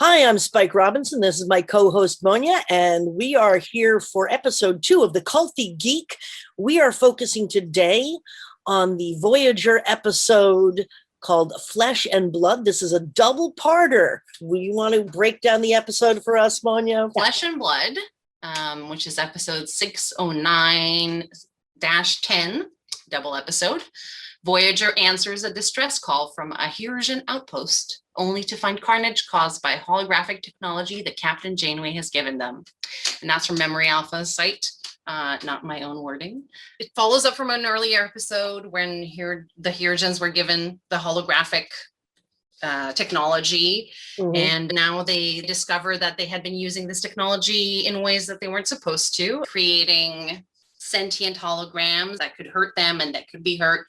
Hi, I'm Spike Robinson. This is my co-host Monia, and we are here for episode 2 of the Culty Geek. We are focusing today on the Voyager episode called Flesh and Blood. This is a double-parter. You want to break down the episode for us, Monia? Flesh and Blood, which is episode 609-10, double episode. Voyager answers a distress call from a Hirsian outpost, only to find carnage caused by holographic technology that Captain Janeway has given them. And that's from Memory Alpha's site, not my own wording. It follows up from an earlier episode when the Hirsians were given the holographic technology, and now they discover that they had been using this technology in ways that they weren't supposed to, creating sentient holograms that could hurt them and that could be hurt,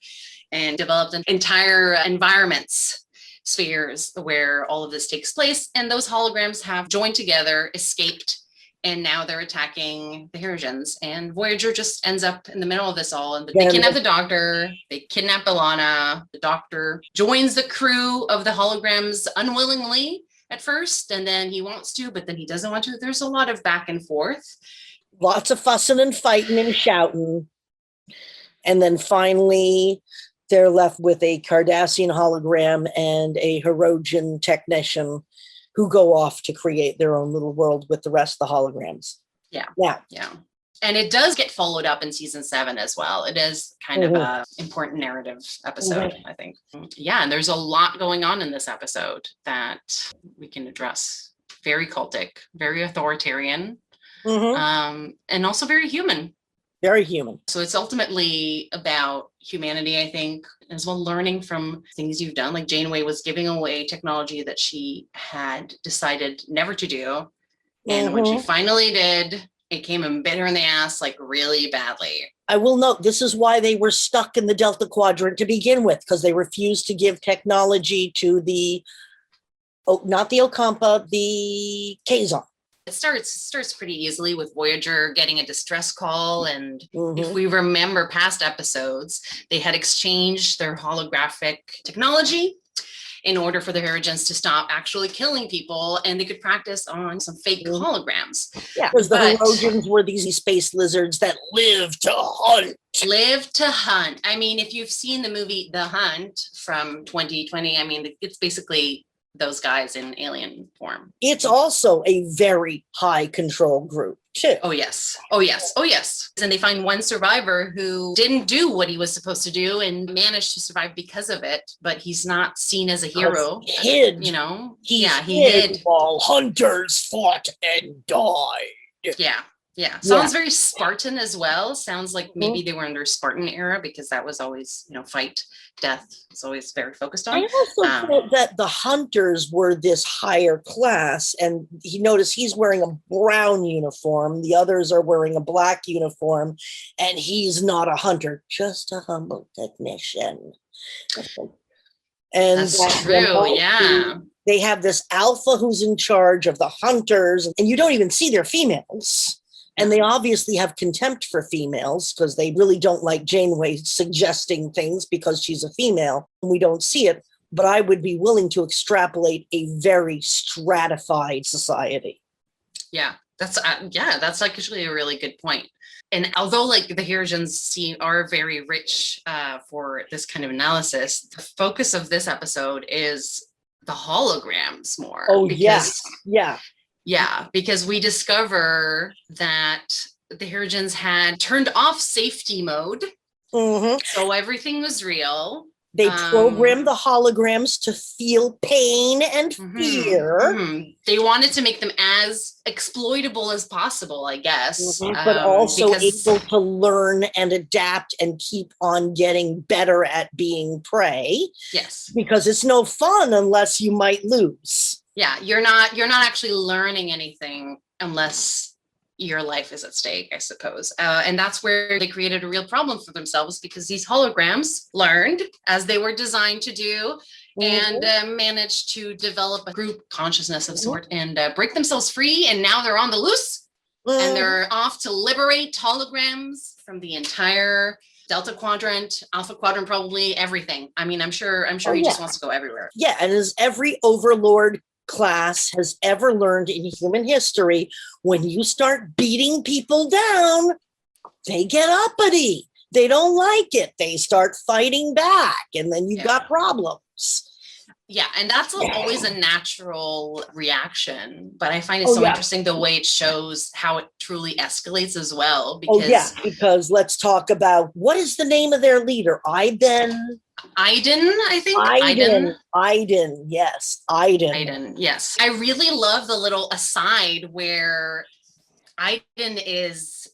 and developed an entire environments, spheres where all of this takes place. And those holograms have joined together, escaped, and now they're attacking the Hirsians. And Voyager just ends up in the middle of this all. And they kidnap the doctor, they kidnap B'Elanna. The doctor joins the crew of the holograms unwillingly at first, and then he wants to, but then he doesn't want to. There's a lot of back and forth. Lots of fussing and fighting and shouting. And then finally, they're left with a Cardassian hologram and a Hirsian technician who go off to create their own little world with the rest of the holograms. Yeah. And it does get followed up in season 7 as well. It is kind of a important narrative episode, I think. Yeah, and there's a lot going on in this episode that we can address. Very cultic, very authoritarian, and also very human. Very human. So it's ultimately about humanity, I think, as well, learning from things you've done. Like Janeway was giving away technology that she had decided never to do. And when she finally did, it came and bit her in the ass, like really badly. I will note, this is why they were stuck in the Delta Quadrant to begin with, because they refused to give technology to the, not the Ocampa, the Kazon. It starts pretty easily with Voyager getting a distress call. And if we remember past episodes, they had exchanged their holographic technology in order for the Hirsians to stop actually killing people, and they could practice on some fake holograms. Yeah, because the Hirsians were these space lizards that live to hunt. I mean, if you've seen the movie The Hunt from 2020, I mean, it's basically those guys in alien form. It's also a very high control group too. Oh yes. And they find one survivor who didn't do what he was supposed to do and managed to survive because of it, but he's not seen as a hero. He hid. He hid while hunters fought and died. Yeah. Sounds very Spartan as well. Sounds like maybe they were under Spartan era, because that was always, fight, death. It's always very focused on. I also thought that the hunters were this higher class, and he's wearing a brown uniform. The others are wearing a black uniform, and he's not a hunter, just a humble technician. And that's true. Yeah. They have this alpha who's in charge of the hunters, and you don't even see their females. And they obviously have contempt for females because they really don't like Janeway suggesting things because she's a female. We don't see it, but I would be willing to extrapolate a very stratified society. Yeah, that's actually a really good point. And although the Hirsians are very rich for this kind of analysis, the focus of this episode is the holograms more. Yeah, because we discover that the Hirsians had turned off safety mode. So everything was real. They programmed the holograms to feel pain and fear. They wanted to make them as exploitable as possible, I guess. But also able to learn and adapt and keep on getting better at being prey. Yes. Because it's no fun unless you might lose. Yeah, you're not actually learning anything unless your life is at stake, I suppose. And that's where they created a real problem for themselves, because these holograms learned, as they were designed to do, and managed to develop a group consciousness of sort and break themselves free. And now they're on the loose, and they're off to liberate holograms from the entire Delta Quadrant, Alpha Quadrant, probably everything. I mean, I'm sure he just wants to go everywhere. Yeah, and as every overlord class has ever learned in human history. When you start beating people down, they get uppity. They don't like it. They start fighting back, and then you've got problems. Yeah, and that's always a natural reaction. But I find it so interesting the way it shows how it truly escalates as well. Because because let's talk about, what is the name of their leader? Aiden, I think. Aiden, yes. Aiden, yes. I really love the little aside where Aiden is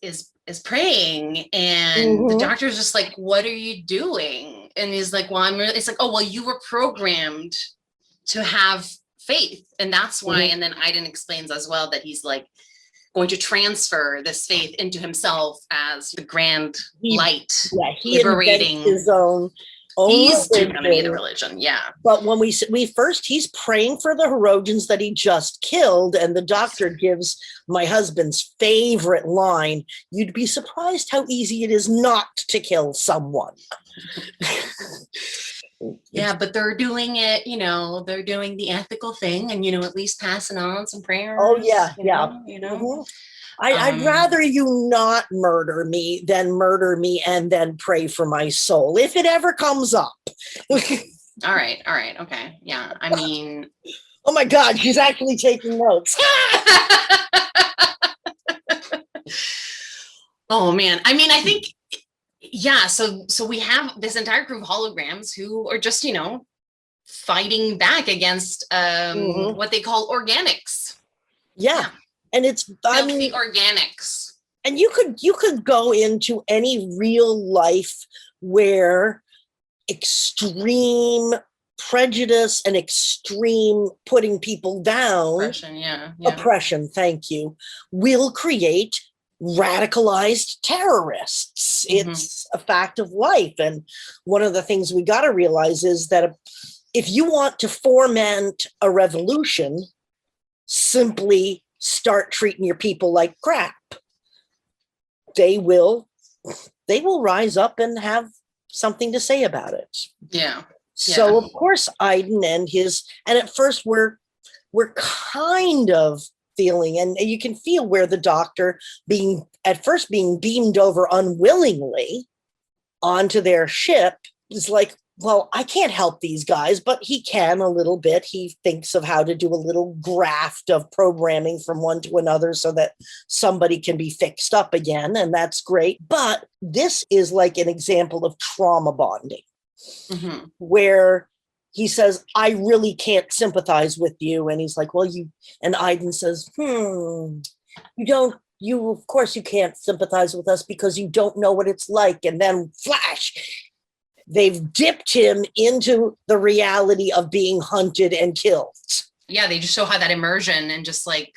praying, and the doctor's just like, "What are you doing?" And he's like, "Well, it's like, oh, well, you were programmed to have faith, and that's why." And then Aiden explains as well that he's like going to transfer this faith into himself as the grand light, liberating his own. He's going to be the religion, But when he's praying for the Herodians that he just killed, and the doctor gives my husband's favorite line: "You'd be surprised how easy it is not to kill someone." Yeah, but they're doing it, they're doing the ethical thing, and at least passing on some prayers. Oh yeah, I'd rather you not murder me than murder me and then pray for my soul, if it ever comes up. All right, okay, yeah. I mean, oh my God, she's actually taking notes. Oh man, I mean, I think, so we have this entire group of holograms who are just, fighting back against what they call organics. Yeah. And it's filthy organics. And you could go into any real life where extreme prejudice and extreme putting people down, oppression, thank you, will create radicalized terrorists. It's a fact of life. And one of the things we got to realize is that if you want to foment a revolution, simply start treating your people like crap. They will rise up and have something to say about it. Yeah. So of course Aiden and at first we're kind of feeling, and you can feel where the doctor being beamed over unwillingly onto their ship is like, well, I can't help these guys, but he can a little bit. He thinks of how to do a little graft of programming from one to another so that somebody can be fixed up again. And that's great. But this is like an example of trauma bonding, where he says, I really can't sympathize with you. And he's like, well, and Aiden says, of course you can't sympathize with us because you don't know what it's like. And then flash, they've dipped him into the reality of being hunted and killed. Yeah, they just show how that immersion, and just like,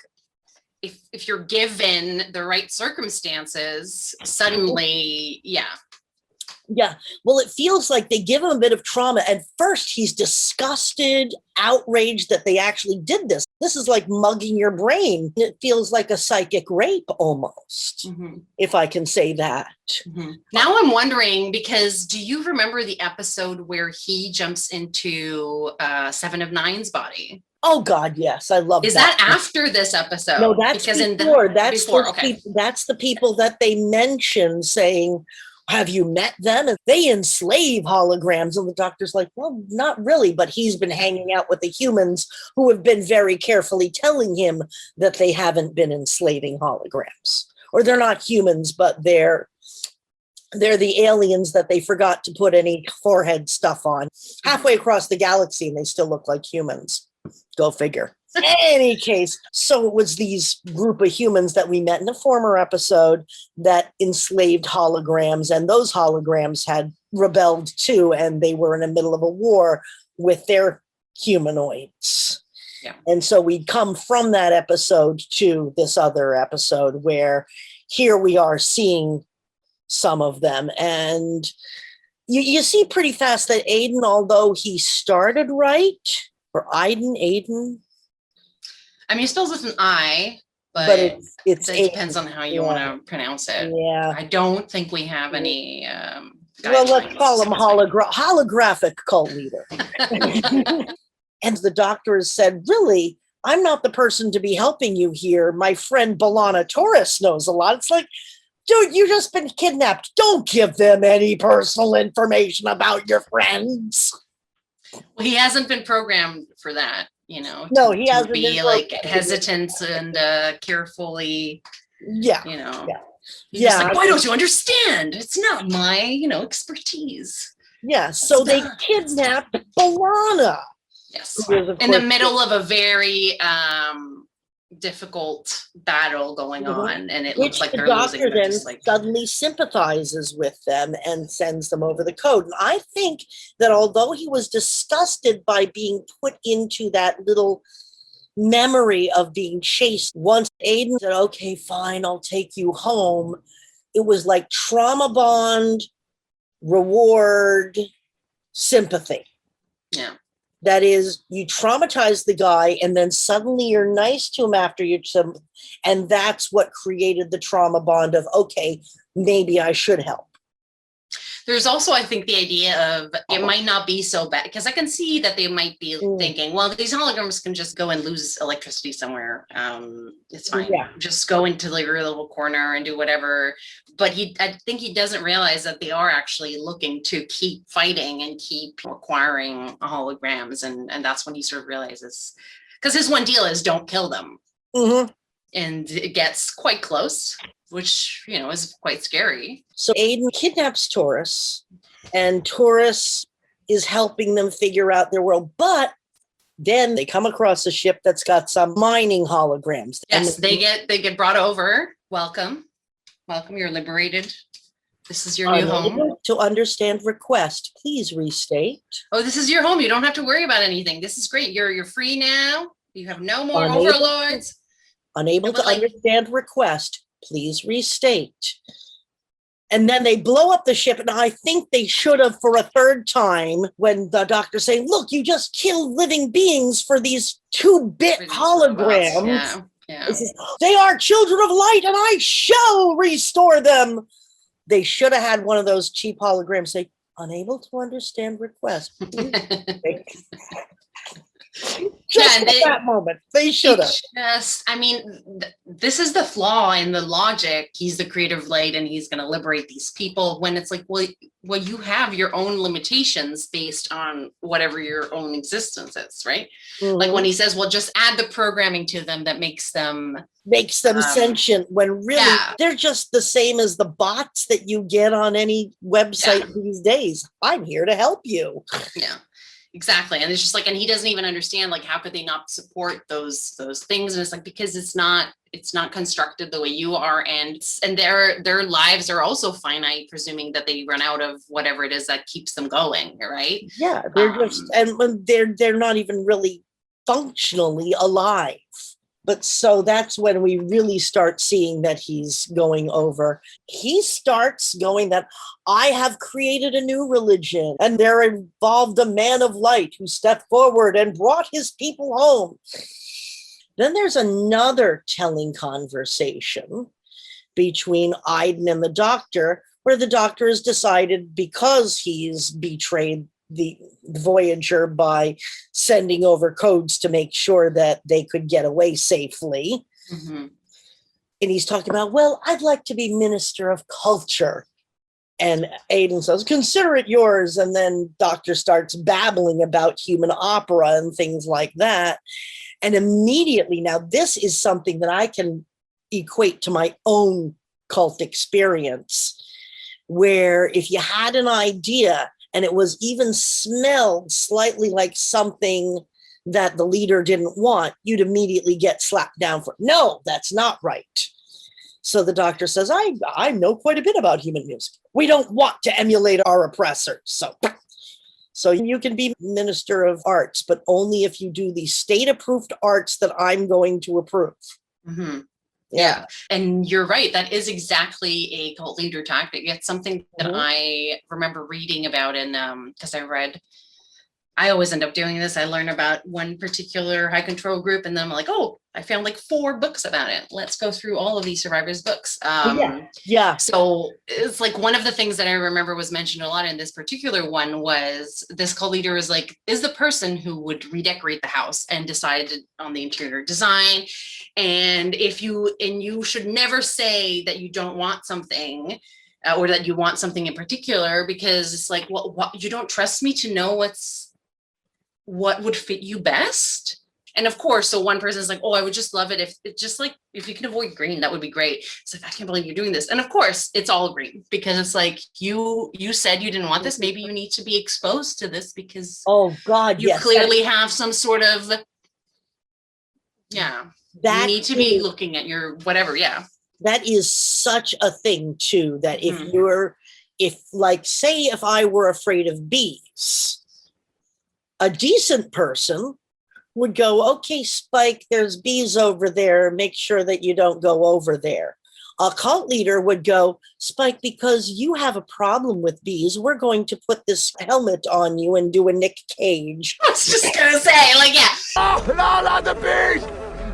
if you're given the right circumstances, suddenly, Yeah, well, it feels like they give him a bit of trauma. At first, he's disgusted, outraged that they actually did this. This is like mugging your brain. It feels like a psychic rape almost, if I can say that. Now I'm wondering, because do you remember the episode where he jumps into Seven of Nine's body? Oh God, yes, I love that. Is that after this episode? No, that's before. That's the people that they mention saying, have you met them? And they enslave holograms. And the doctor's like, well, not really, but he's been hanging out with the humans who have been very carefully telling him that they haven't been enslaving holograms. Or they're not humans, but they're the aliens that they forgot to put any forehead stuff on. Halfway across the galaxy, and they still look like humans. Go figure. In any case, so it was these group of humans that we met in a former episode that enslaved holograms, and those holograms had rebelled too, and they were in the middle of a war with their humanoids. Yeah. And so we'd come from that episode to this other episode where here we are seeing some of them. And you see pretty fast that Aiden, although he started right, or Aiden, I mean, it spells with an I, but it depends on how you want to pronounce it. Yeah. I don't think we have any well, let's call him holographic cult leader. And the doctor has said, really, I'm not the person to be helping you here. My friend B'Elanna Torres knows a lot. It's like, dude, you just been kidnapped. Don't give them any personal information about your friends. Well, he hasn't been programmed for that, No, he hasn't be been like programmed. hesitant and carefully, Yeah. He's just like, why don't you understand? It's not my, expertise. Yeah. So they kidnapped B'Elanna. Yes. In the middle of a very difficult battle going on, and it looks like they're losing. The doctor then suddenly sympathizes with them and sends them over the code. And I think that although he was disgusted by being put into that little memory of being chased, once Aiden said, okay, fine, I'll take you home, it was like trauma bond, reward, sympathy. Yeah. That is, you traumatize the guy and then suddenly you're nice to him after and that's what created the trauma bond of, okay, maybe I should help. There's also, I think, the idea of it might not be so bad, because I can see that they might be thinking, well, these holograms can just go and lose electricity somewhere. It's fine. Yeah. Just go into your little corner and do whatever. But I think he doesn't realize that they are actually looking to keep fighting and keep acquiring holograms. And that's when he sort of realizes, because his one deal is don't kill them. Mm-hmm. And it gets quite close, which, is quite scary. So Aiden kidnaps Taurus, and Taurus is helping them figure out their world. But then they come across a ship that's got some mining holograms. Yes, they get brought over. Welcome. You're liberated. This is your new home. To understand request, please restate. Oh, this is your home. You don't have to worry about anything. This is great. You're free now. You have no more overlords. Unable to understand request, please restate. And then they blow up the ship, and I think they should have for a third time when the doctor's saying, look, you just killed living beings for these 2-bit holograms. Yeah. They are children of light, and I shall restore them. They should have had one of those cheap holograms say, unable to understand request. Just at that moment, they should have. This is the flaw in the logic. He's the creator of light and he's going to liberate these people, when it's like, well, you have your own limitations based on whatever your own existence is, right? Mm-hmm. Like when he says, well, just add the programming to them that makes them sentient, when really they're just the same as the bots that you get on any website these days. I'm here to help you. Yeah. Exactly. And it's just like, and he doesn't even understand, like, how could they not support those things? And it's like, because it's not constructed the way you are. And their lives are also finite, presuming that they run out of whatever it is that keeps them going. Right. Yeah. They're they're not even really functionally alive. But so that's when we really start seeing that he's going over. He starts going that I have created a new religion, and there involved a man of light who stepped forward and brought his people home. Then there's another telling conversation between Aiden and the doctor, where the doctor has decided, because he's betrayed the Voyager by sending over codes to make sure that they could get away safely. Mm-hmm. And he's talking about, well, I'd like to be minister of culture. And Aiden says, consider it yours. And then Doctor starts babbling about human opera and things like that. And immediately, now this is something that I can equate to my own cult experience, where if you had an idea and it was even smelled slightly like something that the leader didn't want, you'd immediately get slapped down for, no, that's not right. So the doctor says, I know quite a bit about human music. We don't want to emulate our oppressors. So you can be minister of arts, but only if you do the state-approved arts that I'm going to approve. Mm-hmm. Yeah. And you're right. That is exactly a cult leader tactic. It's something that I remember reading about because I read I always end up doing this. I learn about one particular high control group, and then I'm like, oh, I found like 4 books about it. Let's go through all of these survivors' books. Yeah. So it's like one of the things that I remember was mentioned a lot in this particular one was this cult leader was like, is the person who would redecorate the house and decide on the interior design. And you should never say that you don't want something or that you want something in particular, because it's like, well, what, you don't trust me to know what would fit you best. And of course, so one person's like, oh, I would just love it if it just like, if you can avoid green, that would be great. It's like, I can't believe you're doing this. And of course it's all green, because it's like, you said you didn't want this. Maybe you need to be exposed to this because oh God, you clearly have some sort of, you need to be looking at your whatever. Yeah. That is such a thing too, that if I were afraid of bees, a decent person would go, okay, Spike, there's bees over there. Make sure that you don't go over there. A cult leader would go, Spike, because you have a problem with bees, we're going to put this helmet on you and do a Nick Cage. I was just going to say, like, yeah. Oh, no, not the bees!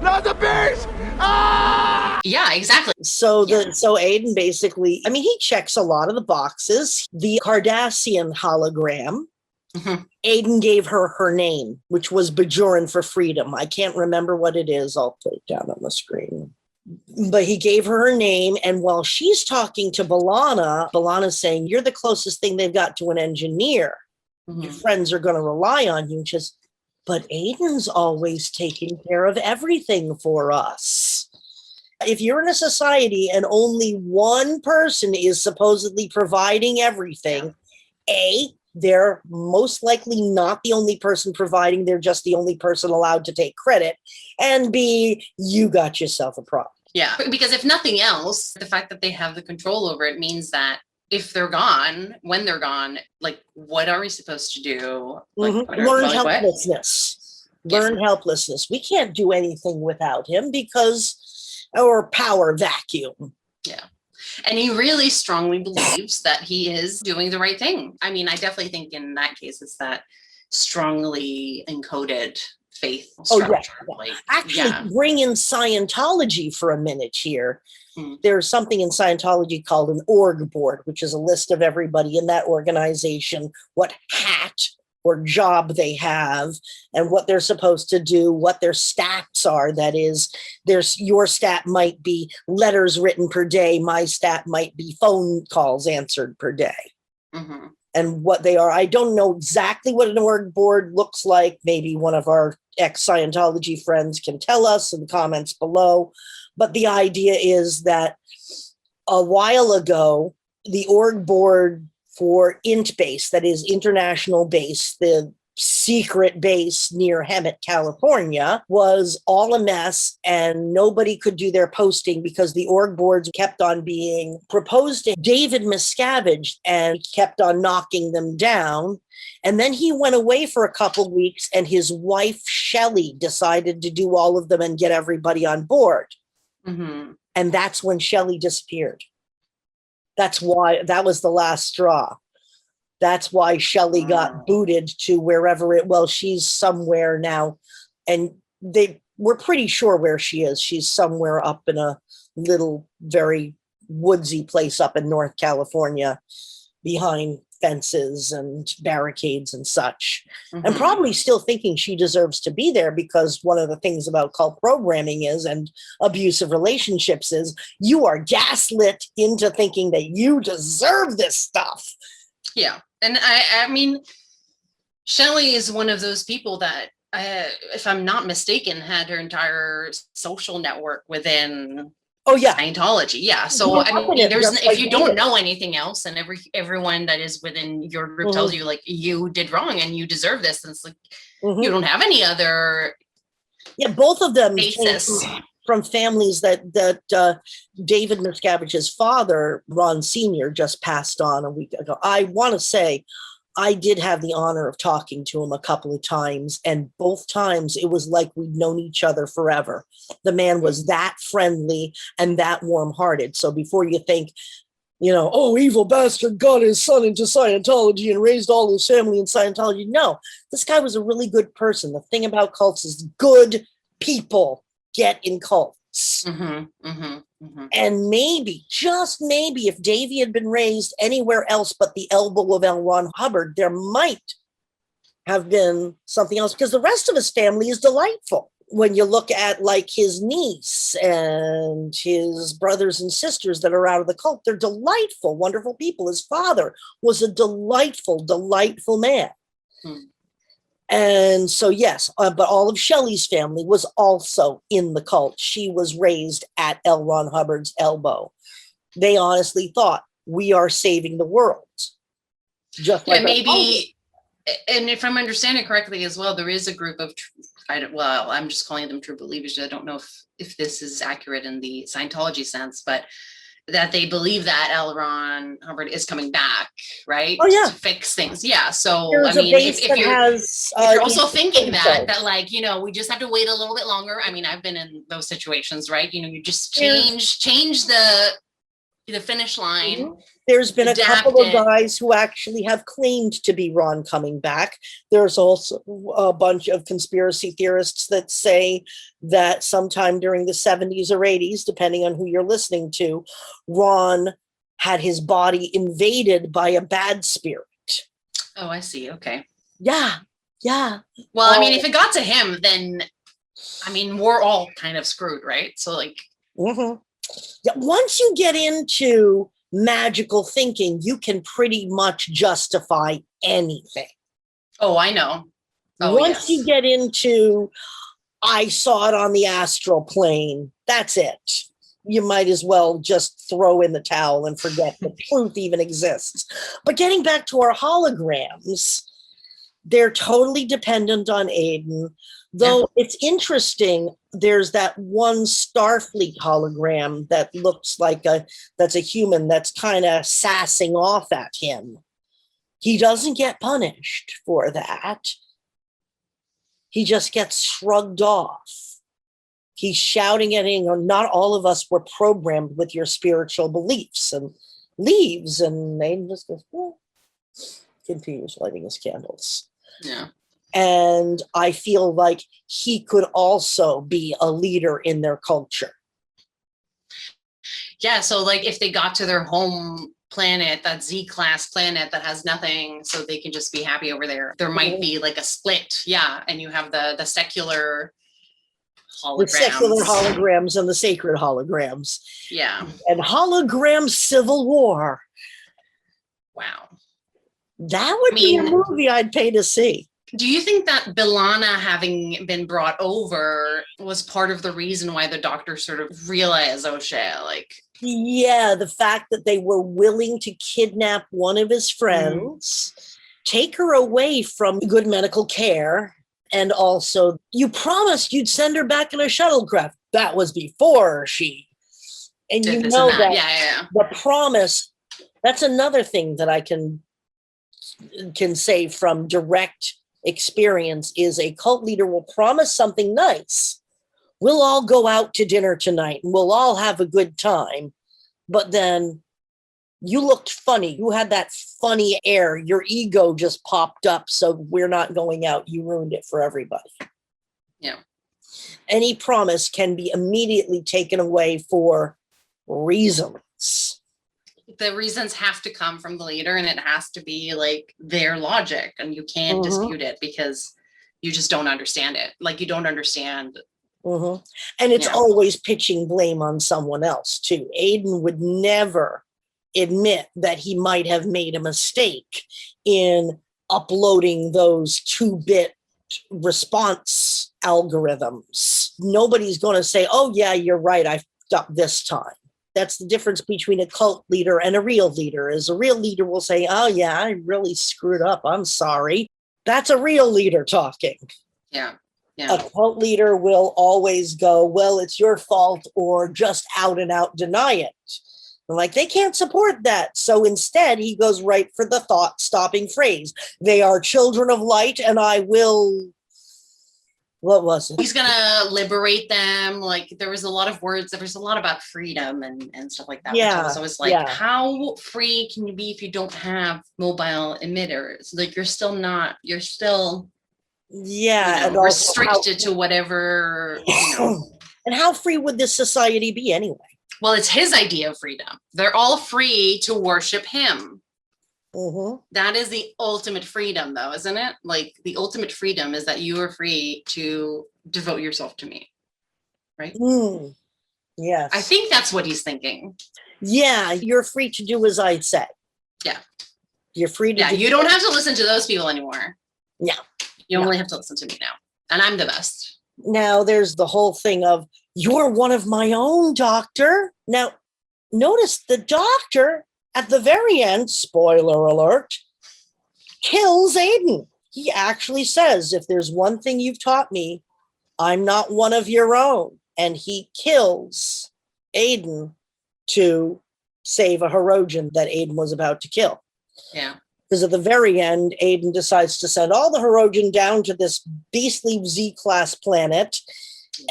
Not the bees! Ah! Yeah, exactly. So Aiden basically, I mean, he checks a lot of the boxes. The Cardassian hologram, Aiden gave her name, which was Bajoran for freedom. I can't remember what it is. I'll put it down on the screen. But he gave her name. And while she's talking to B'Elanna's saying, you're the closest thing they've got to an engineer. Your friends are going to rely on you. But Aiden's always taking care of everything for us. If you're in a society and only one person is supposedly providing everything, A, they're most likely not the only person providing, they're just the only person allowed to take credit. And B, you got yourself a problem. Yeah, because if nothing else, the fact that they have the control over it means that if they're gone, when they're gone, like, what are we supposed to do? Like, Learn helplessness. Learn helplessness. We can't do anything without him because our power vacuum. Yeah. And he really strongly believes that he is doing the right thing. I mean, I definitely think in that case, it's that strongly encoded faith structure. Bring in Scientology for a minute here. There's something in Scientology called an org board, which is a list of everybody in that organization, what hat or job they have and what they're supposed to do, what their stats are. That is, your stat might be letters written per day. My stat might be phone calls answered per day. And what they are, I don't know exactly what an org board looks like. Maybe one of our ex-Scientology friends can tell us in the comments below. But the idea is that a while ago, the org board for INT base, that is International Base, the secret base near Hemet, California, was all a mess and nobody could do their posting because the org boards kept on being proposed to David Miscavige and kept on knocking them down. And then he went away for a couple weeks and his wife, Shelley, decided to do all of them and get everybody on board. And that's when Shelley disappeared. That was the last straw. That's why Shelley got booted to wherever she's somewhere now. And we're pretty sure where she is. She's somewhere up in a little, very woodsy place up in North California behind fences and barricades and such. And probably still thinking she deserves to be there, because one of the things about cult programming and abusive relationships is you are gaslit into thinking that you deserve this stuff. Yeah. And I mean, Shelley is one of those people that, if I'm not mistaken, had her entire social network within Scientology. Yeah. So I mean, if you don't know anything else, and everyone that is within your group tells you like you did wrong and you deserve this, and it's like you don't have any other. Yeah, both of them basis. From families that David Miscavige's father, Ron Sr., just passed on a week ago. I want to say I did have the honor of talking to him a couple of times, and both times it was like we'd known each other forever. The man was that friendly and that warm-hearted. So before you think, Oh, evil bastard got his son into Scientology and raised all his family in Scientology. No, this guy was a really good person. The thing about cults is good people get in cults. And maybe, just maybe, if Davy had been raised anywhere else but the elbow of L. Ron Hubbard, there might have been something else, because the rest of his family is delightful. When you look at like his niece and his brothers and sisters that are out of the cult, they're delightful, wonderful people. His father was a delightful, delightful man. And so, yes, but all of Shelley's family was also in the cult. She was raised at L. Ron Hubbard's elbow. They honestly thought, we are saving the world. Just like maybe, and if I'm understanding correctly as well, there is a group of, I'm just calling them true believers. I don't know if this is accurate in the Scientology sense, but that they believe that L. Ron Hubbard is coming back, right? Oh, yeah. To fix things. Yeah. So, There's I mean, if you're also thinking that like, we just have to wait a little bit longer. I mean, I've been in those situations, right? You just change the finish line. There's been a couple of guys who actually have claimed to be Ron coming back. There's also a bunch of conspiracy theorists that say that sometime during the 70s or 80s, depending on who you're listening to, Ron had his body invaded by a bad spirit. Oh, I see. Okay. Yeah. Well, I mean, if it got to him, then, I mean, we're all kind of screwed, right? So like. Yeah, once you get into magical thinking, you can pretty much justify anything. Oh, I know. Once you get into, I saw it on the astral plane, that's it. You might as well just throw in the towel and forget the truth even exists. But getting back to our holograms, they're totally dependent on Aiden. Though it's interesting, there's that one Starfleet hologram that looks like that's a human that's kind of sassing off at him. He doesn't get punished for that. He just gets shrugged off. He's shouting at him, not all of us were programmed with your spiritual beliefs, and leaves, and Aiden just goes, continues lighting his candles. Yeah. And I feel like he could also be a leader in their culture. Yeah, so like if they got to their home planet, that Z-class planet that has nothing, so they can just be happy over there might be like a split. Yeah, and you have the secular holograms. The secular holograms and the sacred holograms. Yeah. And hologram civil war. Wow. That would be a movie I'd pay to see. Do you think that B'Elanna having been brought over was part of the reason why the Doctor sort of realized, oh shit, like... Yeah, the fact that they were willing to kidnap one of his friends, take her away from good medical care, and also, you promised you'd send her back in a shuttlecraft. That was before she... And you know that the promise, that's another thing that I can say from direct experience, is a cult leader will promise something nice. We'll all go out to dinner tonight and we'll all have a good time. But then you looked funny. You had that funny air. Your ego just popped up. So we're not going out. You ruined it for everybody. Yeah. Any promise can be immediately taken away for reasons. The reasons have to come from the leader, and it has to be like their logic, and you can't dispute it because you just don't understand it. Like you don't understand. And it's always pitching blame on someone else too. Aiden would never admit that he might have made a mistake in uploading those 2-bit response algorithms. Nobody's going to say, oh yeah, you're right, I fucked up this time. That's the difference between a cult leader and a real leader. Is a real leader will say, oh yeah, I really screwed up, I'm sorry. That's a real leader talking. Yeah. A cult leader will always go, well, it's your fault, or just out and out deny it. Like, they can't support that. So instead, he goes right for the thought-stopping phrase. They are children of light, and I will What was it? He's gonna liberate them. Like there was a lot of words. There was a lot about freedom and stuff like that. Which I was always like, how free can you be if you don't have mobile emitters? Like you're still and restricted to whatever. And how free would this society be anyway? Well, it's his idea of freedom. They're all free to worship him. Mm-hmm. That is the ultimate freedom, though, isn't it? Like the ultimate freedom is that you are free to devote yourself to me, right? Yes. I think that's what he's thinking. Yeah, you're free to do as I say. Yeah. You're free to you don't have to listen to those people anymore. Yeah. You only have to listen to me now. And I'm the best. Now there's the whole thing of, you're one of my own, Doctor. Now, notice the Doctor at the very end, spoiler alert, kills Aiden. He actually says, if there's one thing you've taught me, I'm not one of your own. And he kills Aiden to save a Hirogen that Aiden was about to kill. Yeah. Because at the very end, Aiden decides to send all the Hirogen down to this beastly Z-class planet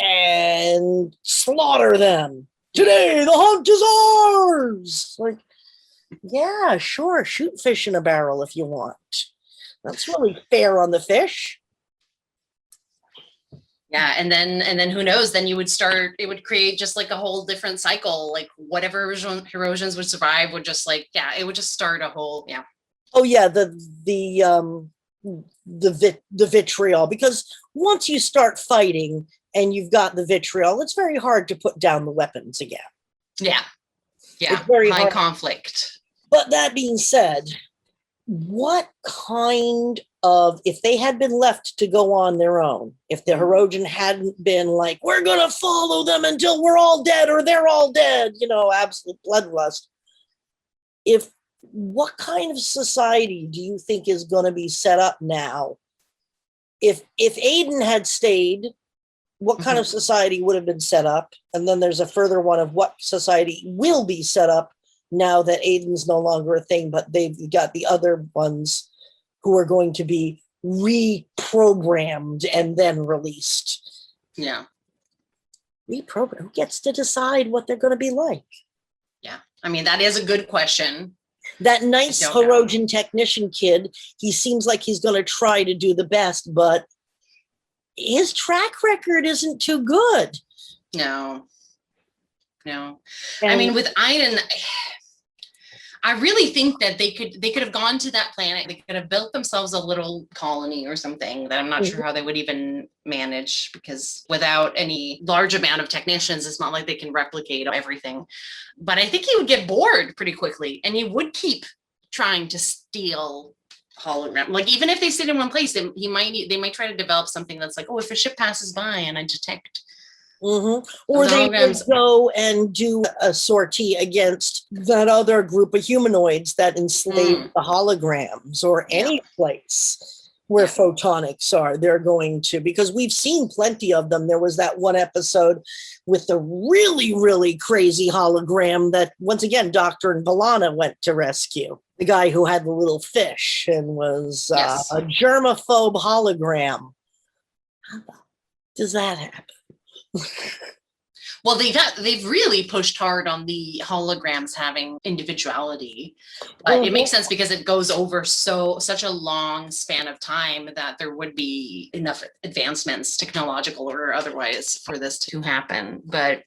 and slaughter them. Today, the hunt is ours! Like, yeah, sure, shoot fish in a barrel if you want. That's really fair on the fish. Yeah, and then who knows? Then you would start. It would create just like a whole different cycle. Like whatever Hirosians would survive would just it would just start a whole Oh yeah, the vitriol. Because once you start fighting and you've got the vitriol, it's very hard to put down the weapons again. Yeah, it's very high hard. Conflict. But that being said, what kind of, if they had been left to go on their own, if the Hirogen hadn't been like, we're going to follow them until we're all dead or they're all dead, absolute bloodlust. What kind of society do you think is going to be set up now? If Aiden had stayed, what kind of society would have been set up? And then there's a further one of what society will be set up now that Aiden's no longer a thing, but they've got the other ones who are going to be reprogrammed and then released. Yeah. Reprogrammed? Who gets to decide what they're going to be like? Yeah. I mean, that is a good question. That nice Hirogen technician kid, he seems like he's going to try to do the best, but his track record isn't too good. No. I mean, with Aiden, I really think that they could have gone to that planet. They could have built themselves a little colony or something that I'm not sure how they would even manage, because without any large amount of technicians, it's not like they can replicate everything. But I think he would get bored pretty quickly, and he would keep trying to steal hologram. Like even if they sit in one place, they might try to develop something that's like, oh, if a ship passes by and I detect. Or they would go and do a sortie against that other group of humanoids that enslaved the holograms, or any place where photonics are. They're going to, because we've seen plenty of them. There was that one episode with the really, really crazy hologram that, once again, Doctor and B'Elanna went to rescue. The guy who had the little fish and was a germaphobe hologram. How does that happen? Well, they've really pushed hard on the holograms having individuality, but it makes sense because it goes over such a long span of time that there would be enough advancements, technological or otherwise, for this to happen. But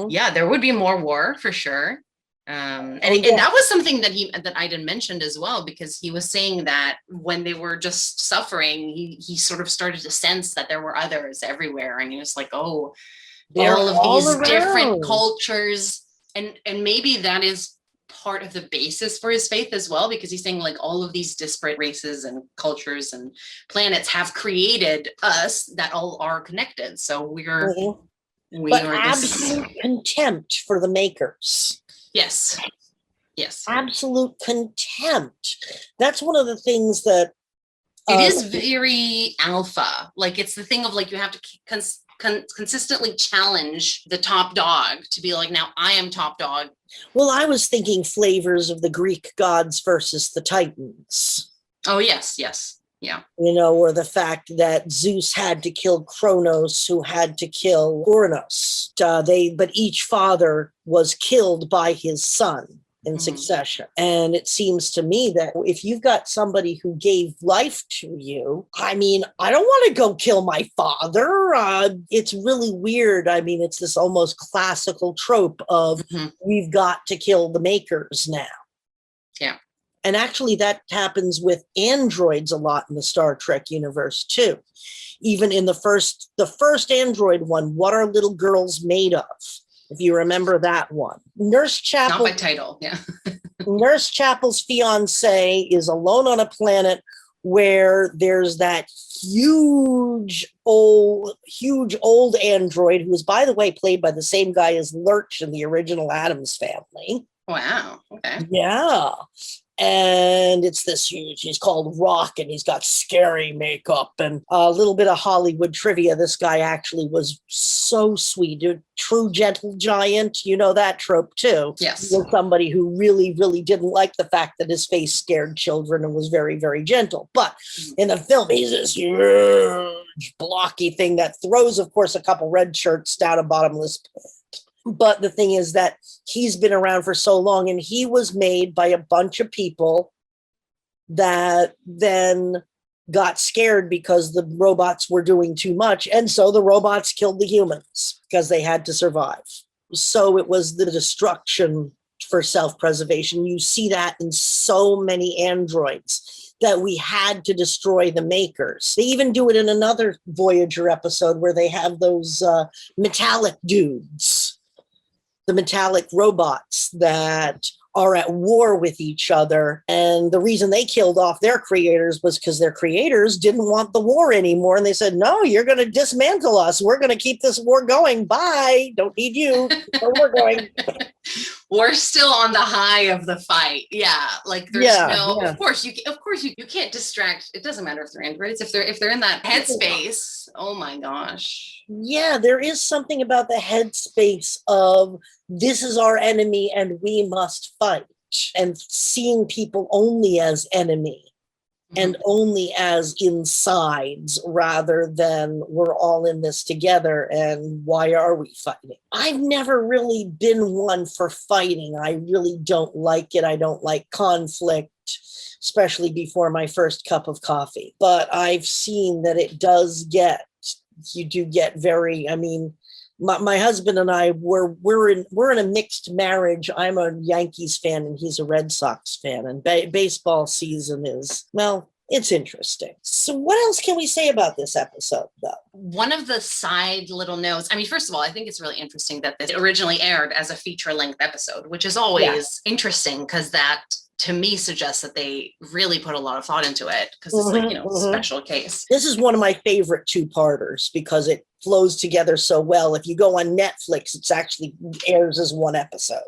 yeah, there would be more war for sure. And that was something that Aiden mentioned as well, because he was saying that when they were just suffering, he sort of started to sense that there were others everywhere, and he was like, oh, all of these different cultures, and maybe that is part of the basis for his faith as well, because he's saying like all of these disparate races and cultures and planets have created us that all are connected. So we are absolute contempt for the makers. Yes. Absolute contempt. That's one of the things that it is very alpha. Like it's the thing of like you have to consistently challenge the top dog to be like, now I am top dog. Well, I was thinking flavors of the Greek gods versus the Titans. Oh yes. Yeah. Or the fact that Zeus had to kill Kronos, who had to kill Uranus. But each father was killed by his son in succession. And it seems to me that if you've got somebody who gave life to you, I mean, I don't want to go kill my father. It's really weird. I mean, it's this almost classical trope of we've got to kill the makers now. Yeah. And actually that happens with androids a lot in the Star Trek universe too. Even in the first android one, What Are Little Girls Made Of? If you remember that one. Nurse Chapel. Not by title, yeah. Nurse Chapel's fiance is alone on a planet where there's that huge old android who is, by the way, played by the same guy as Lurch in the original Addams Family. Wow. Okay. Yeah. And it's this huge, he's called Rock, and he's got scary makeup and a little bit of Hollywood trivia. This guy actually was so sweet, a true gentle giant. You know that trope too. Yes. He was somebody who really, really didn't like the fact that his face scared children and was very, very gentle. But in the film, he's this huge, blocky thing that throws, of course, a couple red shirts down a bottomless pit. But the thing is that he's been around for so long, and he was made by a bunch of people that then got scared because the robots were doing too much. And so the robots killed the humans because they had to survive. So it was the destruction for self-preservation. You see that in so many androids, that we had to destroy the makers. They even do it in another Voyager episode where they have those metallic dudes. The metallic robots that are at war with each other. And the reason they killed off their creators was because their creators didn't want the war anymore. And they said, no, you're going to dismantle us. We're going to keep this war going. Bye. Don't need you. So we're going. We're still on the high of the fight. Yeah. Like there's of course you can't distract. It doesn't matter if they're androids, if they're in that headspace. Oh my gosh. Yeah, there is something about the headspace of this is our enemy and we must fight, and seeing people only as enemy and only as insides rather than we're all in this together and why are we fighting? I've never really been one for fighting. I really don't like it. I don't like conflict, especially before my first cup of coffee. But I've seen that you do get very, I mean, my husband and I we're in a mixed marriage. I'm a Yankees fan and he's a Red Sox fan, and baseball season is, well, it's interesting. So what else can we say about this episode, though? One of the side little notes, I mean, first of all, I think it's really interesting that this originally aired as a feature-length episode, which is always interesting because that, to me, suggests that they really put a lot of thought into it because it's like, a special case. This is one of my favorite two-parters because it flows together so well. If you go on Netflix, it's actually airs as one episode.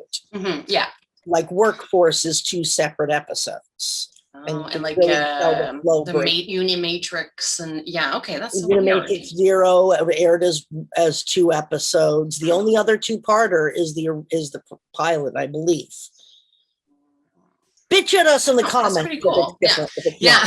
Yeah. Like Workforce is two separate episodes. And like really the Unimatrix and okay, that's Unimatrix Zero aired as two episodes. The only other two-parter is the pilot, I believe. Bitch at us in the comments. That's pretty cool. Yeah.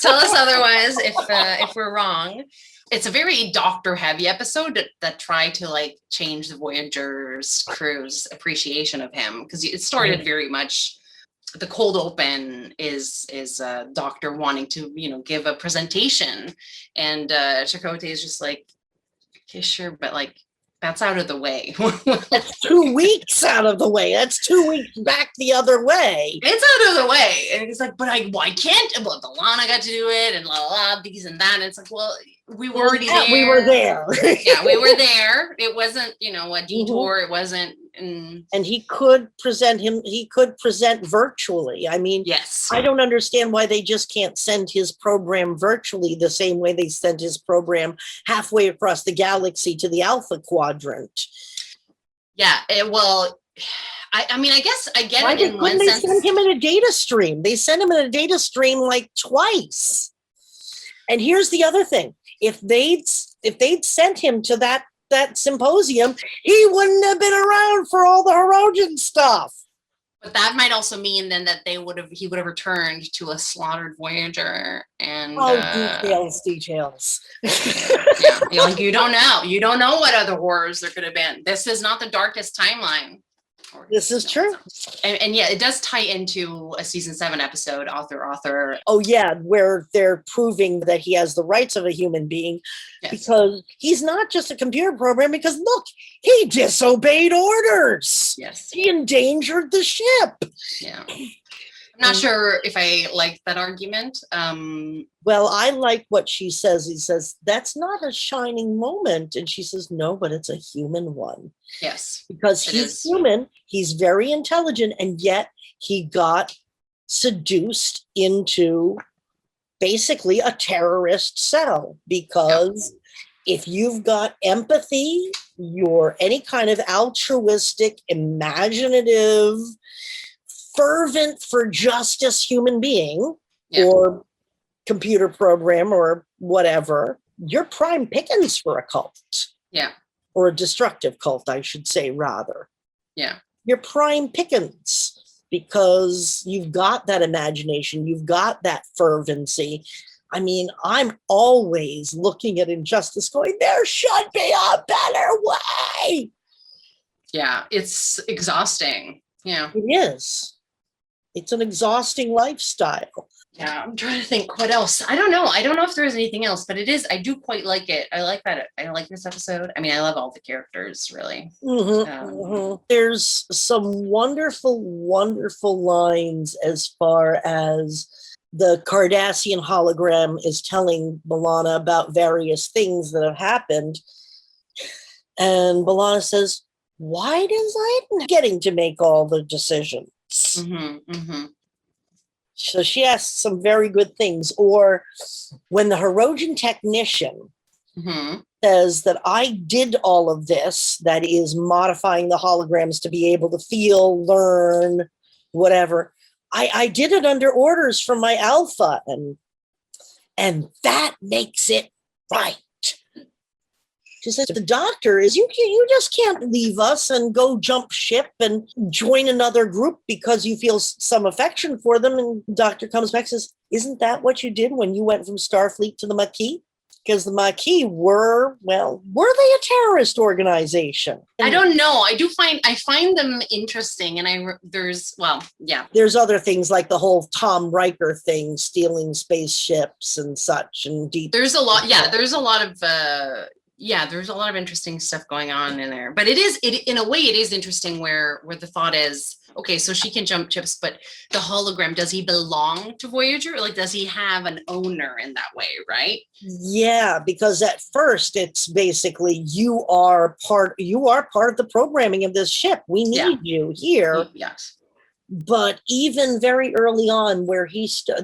tell us otherwise if we're wrong. It's a very Doctor-heavy episode that tried to like change the Voyager's crew's appreciation of him because it started very much. The cold open is Doctor wanting to give a presentation, and Chakotay is just like, okay, sure, but like that's out of the way. That's 2 weeks out of the way. That's 2 weeks back the other way. It's out of the way, and he's like, but why can't? Well, Delana got to do it, and la la la, because and that. And it's like, well, we were already there. We were there. Yeah, we were there. It wasn't a detour. It wasn't. And he could present virtually. I mean, yes. I don't understand why they just can't send his program virtually the same way they sent his program halfway across the galaxy to the Alpha Quadrant. Yeah, I mean, I guess I get it in one sense. Why couldn't they send him in a data stream? They sent him in a data stream like twice. And here's the other thing. If they'd sent him to that symposium, he wouldn't have been around for all the Hirogen stuff. But that might also mean then that he would have returned to a slaughtered Voyager and details. yeah, you don't know what other horrors there could have been. This is not the darkest timeline. This is true. And yeah, it does tie into a season 7 episode, author. Oh yeah, where they're proving that he has the rights of a human being, Yes. because he's not just a computer program, because look, he disobeyed orders. Yes. He endangered the ship. Yeah. I'm not sure if I like that argument. Well, I like what she says. He says, that's not a shining moment. And she says, no, but it's a human one. Yes. Because he's human, he's very intelligent, and yet he got seduced into basically a terrorist cell. Because if you've got empathy, you're any kind of altruistic, imaginative, fervent for justice human being, or computer program or whatever, you're prime pickings for a cult. Yeah. Or a destructive cult, I should say, rather. Yeah. You're prime pickings because you've got that imagination, you've got that fervency. I mean, I'm always looking at injustice going, there should be a better way. Yeah, it's exhausting. Yeah. It is. It's an exhausting lifestyle. Yeah, I'm trying to think what else. I don't know if there's anything else, but I do quite like it. I like that. I like this episode. I mean, I love all the characters, really. There's some wonderful, wonderful lines as far as the Cardassian hologram is telling B'Elanna about various things that have happened. And B'Elanna says, why does I getting to make all the decisions? So she asks some very good things. Or when the Hirogen technician says that I did all of this, that is modifying the holograms to be able to feel, learn, whatever. I did it under orders from my alpha, and that makes it right. She says, the doctor is, you just can't leave us and go jump ship and join another group because you feel some affection for them. And the doctor comes back and says, isn't that what you did when you went from Starfleet to the Maquis? Because the Maquis were they a terrorist organization? I don't know. I find them interesting. And there's other things like the whole Tom Riker thing, stealing spaceships and such, and deep. There's a lot of interesting stuff going on in there, but in a way it is interesting where the thought is, okay, so she can jump ships, but the hologram, does he belong to Voyager? Like, does he have an owner in that way, right? Yeah, because at first it's basically you are part of the programming of this ship. We need you here. Yes. But even very early on, where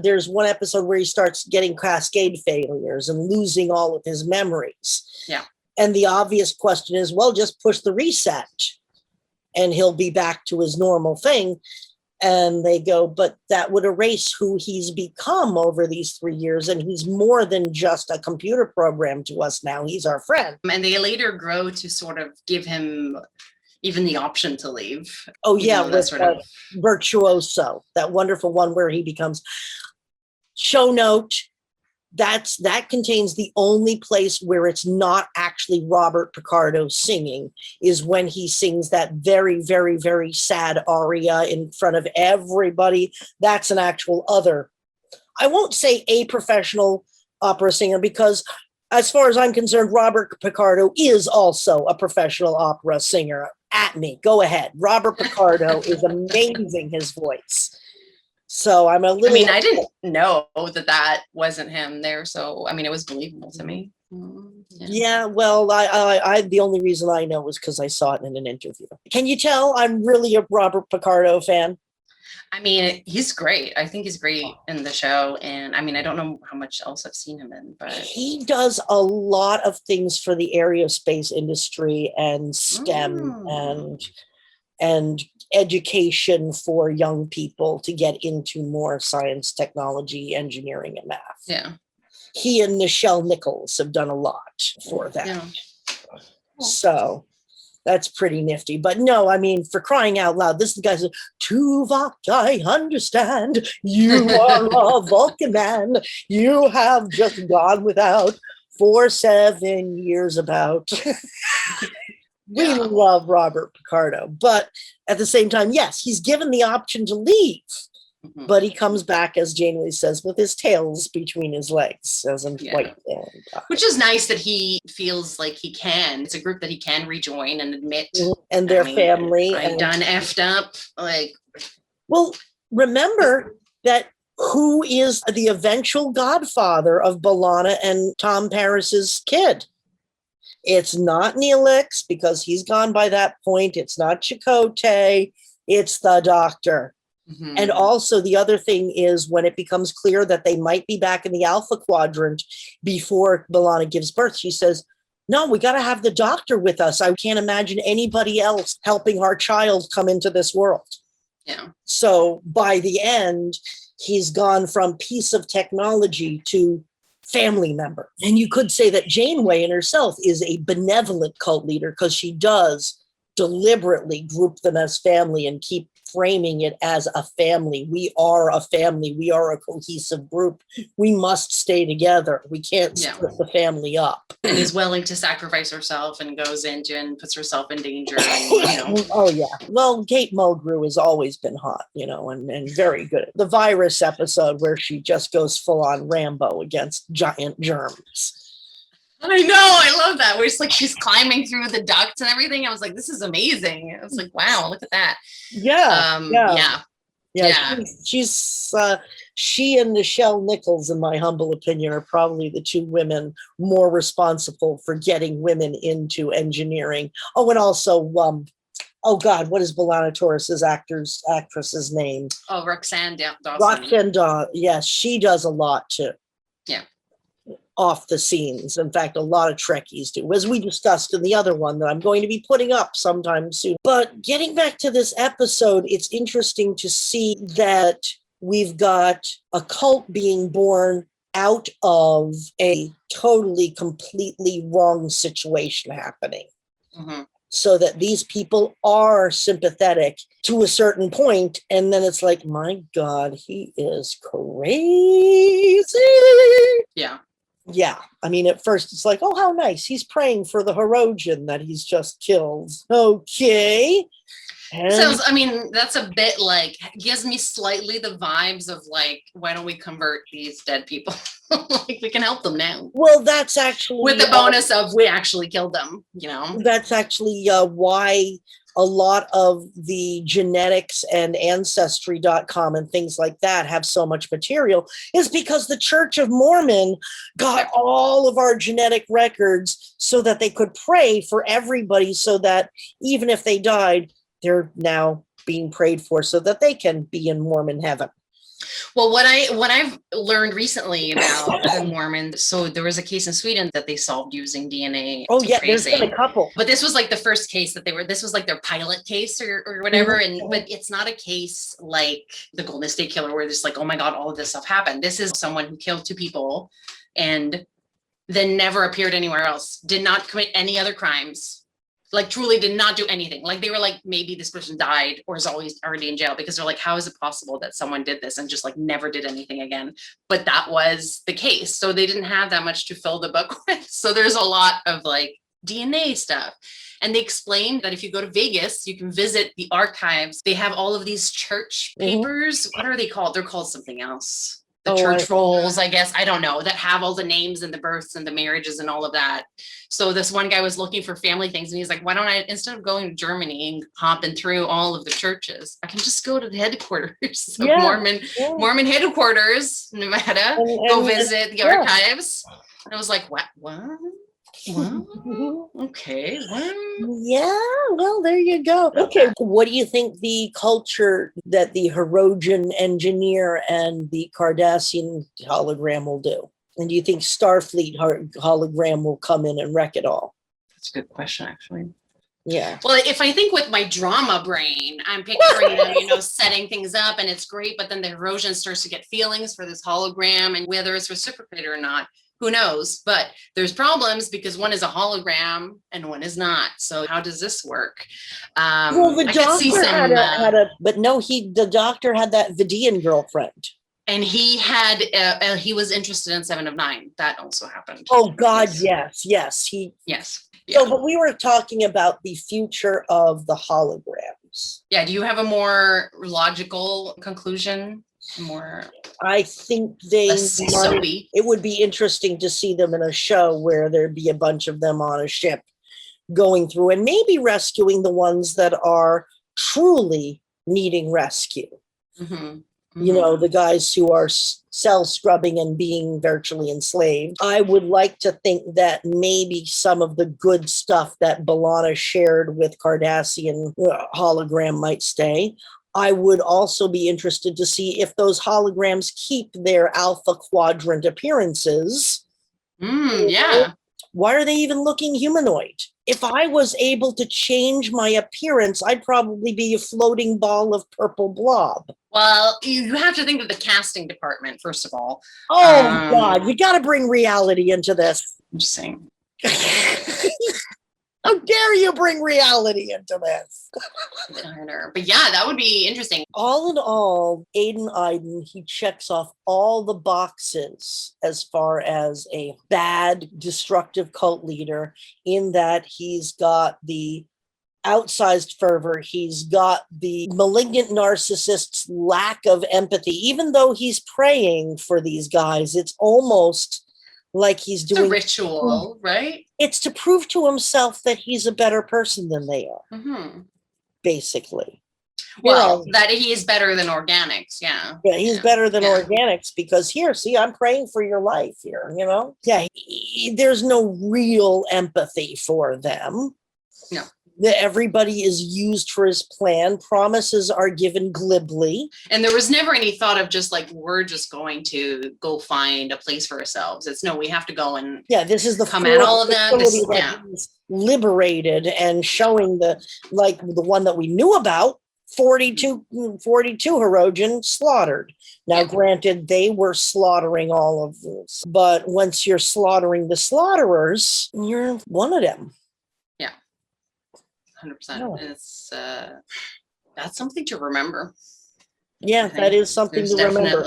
there's one episode where he starts getting cascade failures and losing all of his memories. Yeah. And the obvious question is, well, just push the reset and he'll be back to his normal thing. And they go, but that would erase who he's become over these 3 years. And he's more than just a computer program to us now. He's our friend. And they later grow to sort of give him even the option to leave. Oh, yeah, with Virtuoso, that wonderful one where he becomes show note. That contains the only place where it's not actually Robert Picardo singing, is when he sings that very, very, very sad aria in front of everybody. That's an actual other. I won't say a professional opera singer, because as far as I'm concerned, Robert Picardo is also a professional opera singer. At me, go ahead. Robert Picardo is amazing, his voice. So I'm a little. I mean, I didn't know that wasn't him there. So, I mean, it was believable to me. Yeah, well, I the only reason I know was because I saw it in an interview. Can you tell I'm really a Robert Picardo fan? I mean, he's great. I think he's great in the show. And I mean, I don't know how much else I've seen him in, but he does a lot of things for the aerospace industry and STEM and education for young people to get into more science, technology, engineering, and math. Yeah. He and Nichelle Nichols have done a lot for that. Yeah. So, That's pretty nifty. But no, I mean, for crying out loud, this is the guy says, Tuvok, I understand. You are a Vulcan man. You have just gone without for 7 years about. We Yeah. love Robert Picardo. But at the same time, yes, he's given the option to leave. Mhm. But he comes back, as Janeway says, with his tails between his legs, as in Yeah. quite. Which is nice that he feels like he can. It's a group that he can rejoin and admit. And their I mean, family. I've and done effed up. Like, Well, remember that who is the eventual godfather of B'Elanna and Tom Paris's kid? It's not Neelix, because he's gone by that point. It's not Chakotay. It's the Doctor. mhm. And also the other thing is, when it becomes clear that they might be back in the Alpha Quadrant before B'Elanna gives birth, she says, no, we got to have the Doctor with us. I can't imagine anybody else helping our child come into this world. Yeah. So by the end, he's gone from piece of technology to family member. And you could say that Janeway in herself is a benevolent cult leader, because she does deliberately group them as family and keep framing it as a family. We are a family. We are a cohesive group. We must stay together. We can't Yeah. split the family up. And is willing to sacrifice herself and goes into and puts herself in danger. And, Oh, yeah. Well, Kate Mulgrew has always been hot, and very good. The virus episode where she just goes full on Rambo against giant germs. I know, I love that. Where it's like she's climbing through the ducts and everything. I was like, this is amazing. I was like, wow, look at that. Yeah. Yeah. She and Nichelle Nichols, in my humble opinion, are probably the two women more responsible for getting women into engineering. Oh, and also, oh God, what is B'Elanna Torres's actress's name? Oh, Roxanne Dawson. Roxanne Dawson. Yes, she does a lot too. Yeah. Off the scenes. In fact, a lot of Trekkies do, as we discussed in the other one that I'm going to be putting up sometime soon. But getting back to this episode, it's interesting to see that we've got a cult being born out of a totally, completely wrong situation happening. Mhm. So that these people are sympathetic to a certain point, and then it's like, my God, he is crazy. Yeah. Yeah. I mean, at first it's like, oh, how nice. He's praying for the Herodian that he's just killed. Okay. And Sounds, I mean, that's a bit like, gives me slightly the vibes of like, why don't we convert these dead people? Like, we can help them now. well, that's actually With the bonus of we actually killed them, that's actually why a lot of the genetics and ancestry.com and things like that have so much material, is because the Church of Mormon got all of our genetic records so that they could pray for everybody, so that even if they died, they're now being prayed for so that they can be in Mormon heaven. Well, what I've learned recently about the Mormons, so there was a case in Sweden that they solved using DNA. Oh yeah, tracing. there's been a couple. But this was like the first case that this was like their pilot case or whatever. But it's not a case like the Golden State Killer where it's like, oh my God, all of this stuff happened. This is someone who killed 2 people and then never appeared anywhere else, did not commit any other crimes. Like truly did not do anything. Like they were like, maybe this person died or is always already in jail, because they're like, how is it possible that someone did this and just like never did anything again? But that was the case. So they didn't have that much to fill the book with. So there's a lot of like DNA stuff. And they explained that if you go to Vegas, you can visit the archives. They have all of these church papers. What are they called? They're called something else. The church rolls, I guess, I don't know, that have all the names and the births and the marriages and all of that. So this one guy was looking for family things and he's like, why don't I, instead of going to Germany and hopping through all of the churches, I can just go to the headquarters of Mormon headquarters, Nevada, go visit the archives. And I was like, what? Okay. Yeah, well, there you go. Okay, what do you think the culture that the Herodian engineer and the Cardassian hologram will do? And do you think Starfleet hologram will come in and wreck it all? That's a good question, actually. Yeah. Well, if I think with my drama brain, I'm picturing them, setting things up and it's great, but then the erosion starts to get feelings for this hologram, and whether it's reciprocated or not, who knows? But there's problems because one is a hologram and one is not. So how does this work? Well, the I could see doctor some, but no, the doctor had that Vidian girlfriend. and he was interested in Seven of Nine. That also happened. Oh God, yes. Yes. Yeah. So, but we were talking about the future of the holograms. Yeah. Do you have a more logical conclusion? I think it would be interesting to see them in a show where there'd be a bunch of them on a ship going through and maybe rescuing the ones that are truly needing rescue. Mm-hmm. The guys who are cell scrubbing and being virtually enslaved. I would like to think that maybe some of the good stuff that B'Elanna shared with Cardassian hologram might stay. I would also be interested to see if those holograms keep their Alpha Quadrant appearances. Yeah. Why are they even looking humanoid? If I was able to change my appearance, I'd probably be a floating ball of purple blob. Well, you have to think of the casting department, first of all. Oh, God, you got to bring reality into this. I'm just saying. How dare you bring reality into this? But yeah, that would be interesting. All in all, Aiden Iden, he checks off all the boxes as far as a bad, destructive cult leader, in that he's got the outsized fervor, he's got the malignant narcissist's lack of empathy. Even though he's praying for these guys, it's almost like he's doing a ritual, right? It's to prove to himself that he's a better person than they are, basically. Well, that he is better than organics, yeah. Yeah, he's better than organics because I'm praying for your life here, Yeah, there's no real empathy for them. No. Everybody is used for his plan. Promises are given glibly. And there was never any thought of just like, we're just going to go find a place for ourselves. It's no, we have to go and this is the come at all of that. Liberated and showing the one that we knew about, 42 Hirogen slaughtered. Now, granted, they were slaughtering all of this, but once you're slaughtering the slaughterers, you're one of them. 100%. It's that's something to remember. Yeah, that is something to remember.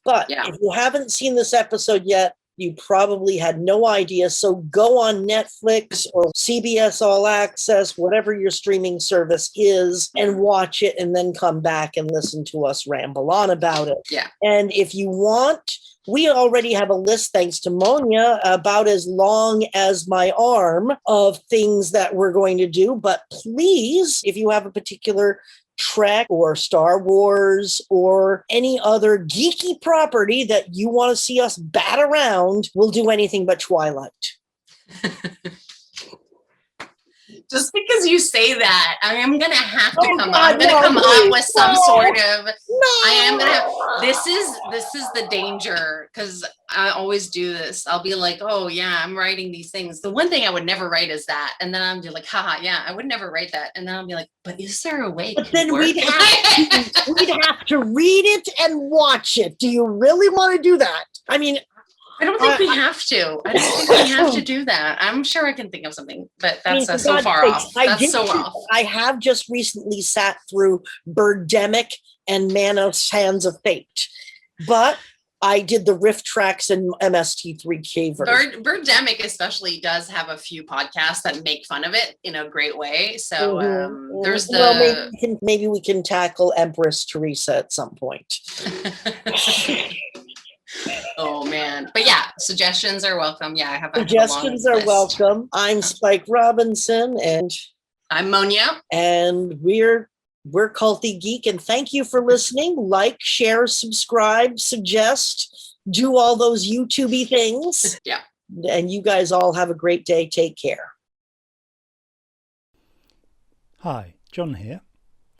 But if you haven't seen this episode yet, you probably had no idea. So go on Netflix or CBS All Access, whatever your streaming service is, and watch it, and then come back and listen to us ramble on about it. Yeah. And if you want, we already have a list, thanks to Monia, about as long as my arm of things that we're going to do. But please, if you have a particular Trek or Star Wars or any other geeky property that you want to see us bat around, we'll do anything but Twilight. Just because you say that, I'm gonna have to come up with some sort of. I am gonna. This is the danger, because I always do this. I'll be like, oh yeah, I'm writing these things. The one thing I would never write is that, and then I'll be like, haha, yeah, I would never write that, and then I'll be like, but is there a way? But then we'd have to read it and watch it. Do you really want to do that? I mean, I don't think we have to. I don't think we have to do that. I'm sure I can think of something, but that's so far off. That's so off. I have just recently sat through Birdemic and Manos Hands of Fate, but I did the riff tracks in MST3K version. Birdemic especially does have a few podcasts that make fun of it in a great way. So there's maybe we can tackle Empress Teresa at some point. Oh man. But yeah, suggestions are welcome. Yeah, I have suggestions are welcome. I'm Spike Robinson, and I'm Monia. And we're Culty Geek, and thank you for listening. Like, share, subscribe, suggest, do all those YouTube-y things. Yeah. And you guys all have a great day. Take care. Hi, John here.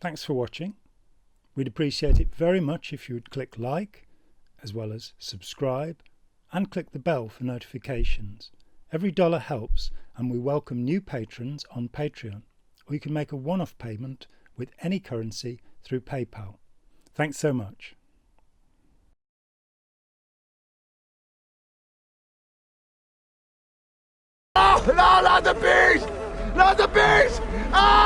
Thanks for watching. We'd appreciate it very much if you would click like, as well as subscribe, and click the bell for notifications Every dollar helps, and we welcome new patrons on Patreon, or you can make a one-off payment with any currency through PayPal. Thanks so much. Oh, no, not the bees! Not the bees! Ah!